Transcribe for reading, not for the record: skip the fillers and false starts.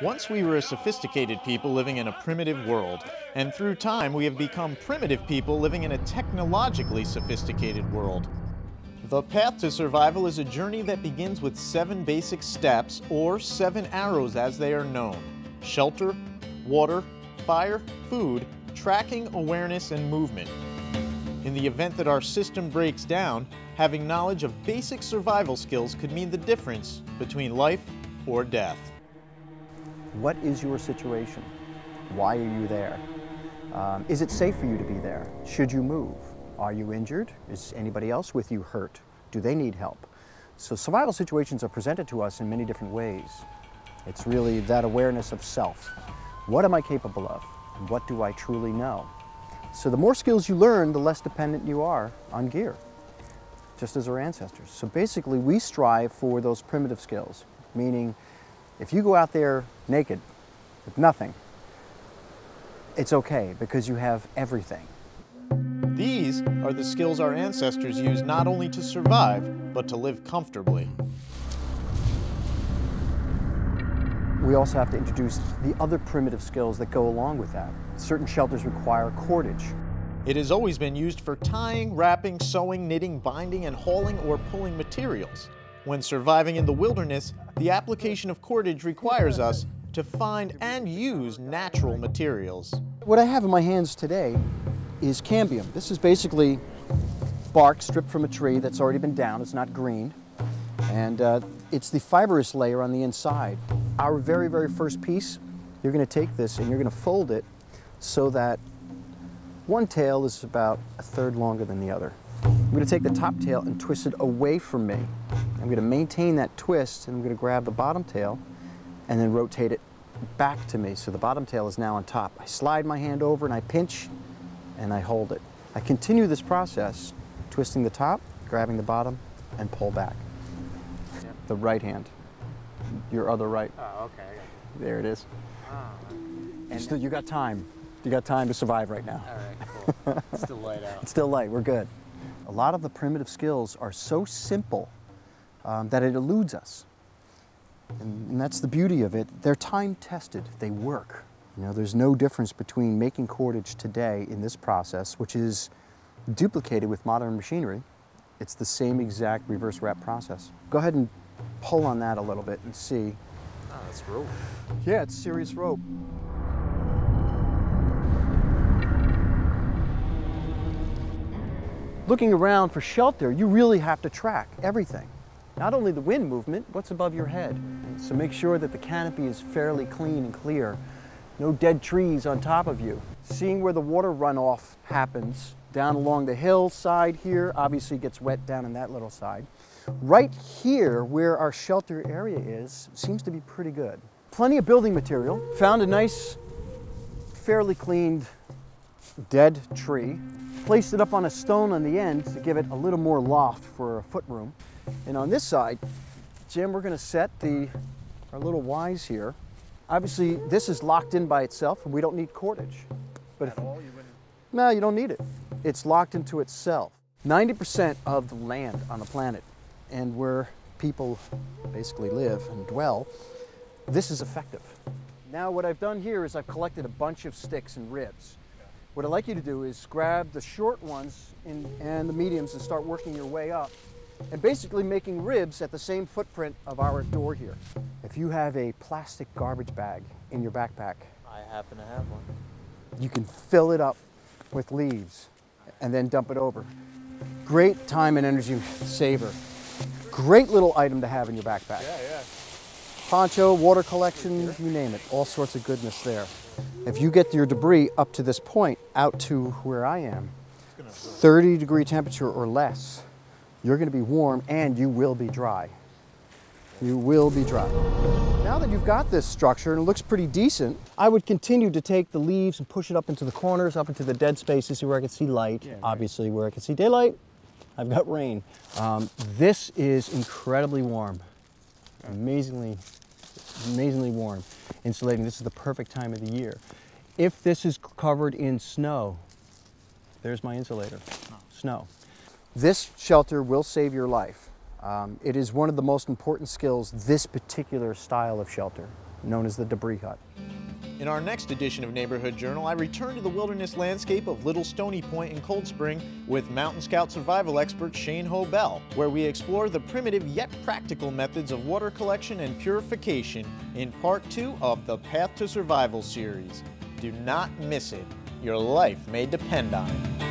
Once we were a sophisticated people living in a primitive world, and through time we have become primitive people living in a technologically sophisticated world. The path to survival is a journey that begins with 7 basic steps, or 7 arrows as they are known: shelter, water, fire, food, tracking, awareness, and movement. In the event that our system breaks down, having knowledge of basic survival skills could mean the difference between life or death. What is your situation? Why are you there? Is it safe for you to be there? Should you move? Are you injured? Is anybody else with you hurt? Do they need help? So survival situations are presented to us in many different ways. It's really that awareness of self. What am I capable of? What do I truly know? So the more skills you learn, the less dependent you are on gear, just as our ancestors. So basically we strive for those primitive skills, meaning if you go out there naked with nothing, it's okay because you have everything. These are the skills our ancestors used not only to survive, but to live comfortably. We also have to introduce the other primitive skills that go along with that. Certain shelters require cordage. It has always been used for tying, wrapping, sewing, knitting, binding, and hauling or pulling materials. When surviving in the wilderness, the application of cordage requires us to find and use natural materials. What I have in my hands today is cambium. This is basically bark stripped from a tree that's already been down. It's not green. And it's the fibrous layer on the inside. Our very, very first piece, you're going to take this and you're going to fold it so that one tail is about 1/3 longer than the other. I'm going to take the top tail and twist it away from me. I'm going to maintain that twist, and I'm going to grab the bottom tail and then rotate it back to me. So the bottom tail is now on top. I slide my hand over and I pinch and I hold it. I continue this process, twisting the top, grabbing the bottom, and pull back. Yep. The right hand. Your other right. Oh, okay. There it is. Oh. And still, you got time. You got time to survive right now. All right, cool. It's still light out. It's still light, we're good. A lot of the primitive skills are so simple that it eludes us. And that's the beauty of it. They're time tested, they work. You know, there's no difference between making cordage today in this process, which is duplicated with modern machinery. It's the same exact reverse wrap process. Go ahead and pull on that a little bit and see. Oh, that's rope. Yeah, it's serious rope. Looking around for shelter, you really have to track everything. Not only the wind movement, what's above your head. So make sure that the canopy is fairly clean and clear. No dead trees on top of you. Seeing where the water runoff happens, down along the hillside here, obviously gets wet down in that little side. Right here, where our shelter area is, seems to be pretty good. Plenty of building material. Found a nice, fairly cleaned, dead tree. Placed it up on a stone on the end to give it a little more loft for a foot room. And on this side, Jim, we're going to set our little Ys here. Obviously, this is locked in by itself, and we don't need cordage. But if, no, you don't need it. It's locked into itself. 90% of the land on the planet, and where people basically live and dwell, this is effective. Now what I've done here is I've collected a bunch of sticks and ribs. What I'd like you to do is grab the short ones and the mediums and start working your way up, and basically making ribs at the same footprint of our door here. If you have a plastic garbage bag in your backpack, I happen to have one. you can fill it up with leaves and then dump it over. Great time and energy saver. Great little item to have in your backpack. Yeah, yeah. Poncho, water collection, you name it, all sorts of goodness there. If you get your debris up to this point, out to where I am, 30-degree temperature or less, you're going to be warm and you will be dry. You will be dry. Now that you've got this structure and it looks pretty decent, I would continue to take the leaves and push it up into the corners, up into the dead spaces where I can see light. Yeah, right. Obviously where I can see daylight, I've got rain. This is incredibly warm, amazingly warm. Insulating, this is the perfect time of the year. If this is covered in snow, there's my insulator, snow. This shelter will save your life. It is one of the most important skills, this particular style of shelter. known as the debris hut. In our next edition of Neighborhood Journal, I return to the wilderness landscape of Little Stony Point in Cold Spring with Mountain Scout survival expert Shane Hobel, where we explore the primitive yet practical methods of water collection and purification in part 2 of the Path to Survival series. Do not miss it. Your life may depend on it.